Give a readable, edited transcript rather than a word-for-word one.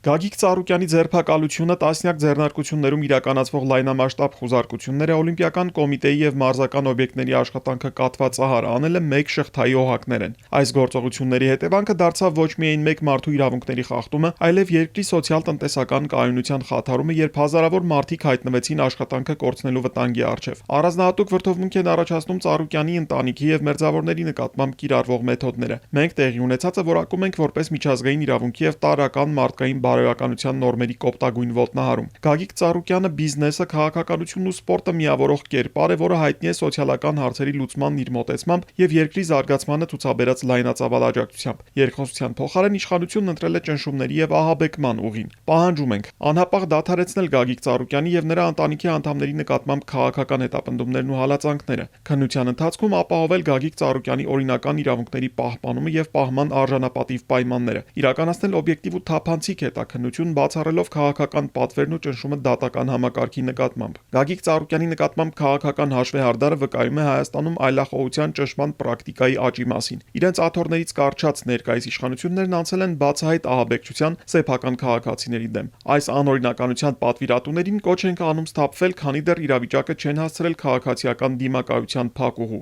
Գագիկ Ծառուկյանի ձերբակալությունը տասնյակ ձեռնարկություններում իրականացվող լայնամասշտաբ խուզարկությունները Օլիմպիական կոմիտեի եւ մարզական օբյեկտների աշխատանքը կաթվածահար անել է մեկ շղթայի օղակներ են։ Այս գործողությունների հետևանքը դարձավ ոչ միայն մեկ մարդու իրավունքների խախտումը, այլև երկրի սոցիալ-տնտեսական կայունության խաթարումը, երբ հազարավոր մարդիկ հայտնվեցին աշխատանքը կորցնելու վտանգի առջև։ Առանձնահատուկ վրդովմունք են առաջացնում Ծառուկյանի ընտանիքի եւ մերձավորների նկատմամբ կիրառվող մեթոդները։ Մենք տեղի ունեցածը որակում ենք որպես միջազգային իրավունքի եւ տարրական մարդկային բարոյականության նորմերի կոպտագույն ոտնահարում։ Գագիկ Ծառուկյանը բիզնեսը, քաղաքականությունն ու սպորտը միավորող կերպար է, որը հայտնի է սոցիալական հարցերի լուծմանն իր մոտեցմամբ եւ երկրի զարգացմանը ցուցաբերած լայնածավալ աջակցությամբ։ Երկխոսության փոխարեն իշխանությունն ընտրել է ճնշումների եւ ահաբեկման ուղին։ Պահանջում ենք անհապաղ դադարեցնել Գագիկ Ծառուկյանի եւ նրա ընտանիքի անդամների նկատմամբ քաղաքական հետապնդումներն ու հալածանքները, քննության ընթացքում ապահովել Գագիկ Ծառուկյանի օրինական իրավունքների պահպանումը եւ պահման արժանապատիվ պայմանները, իրականացնել օբյեկտիվ ու թափանցիկ հետաքննություն բացառելով քաղաքական պատվերն ու ճնշումը դատական համակարգի նկատմամբ։ Գագիկ Ծառուկյանի նկատմամբ քաղաքական հաշվեհարդարը վկայում է Հայաստանում այլախոհության ճնշման պրակտիկայի աճի մասին։ Իրենց աթոռներից կարճած ներկայիս իշխանություններն անցել են բացահայտ ահաբեկչության, սեփական քաղաքացիների դեմ։ Այս անօրինականության պատվիրատուներին կոչ ենք անում սթափվել, քանի դեռ իրավիճակը չեն հասցրել քաղաքացիական դիմակայության փակուղու։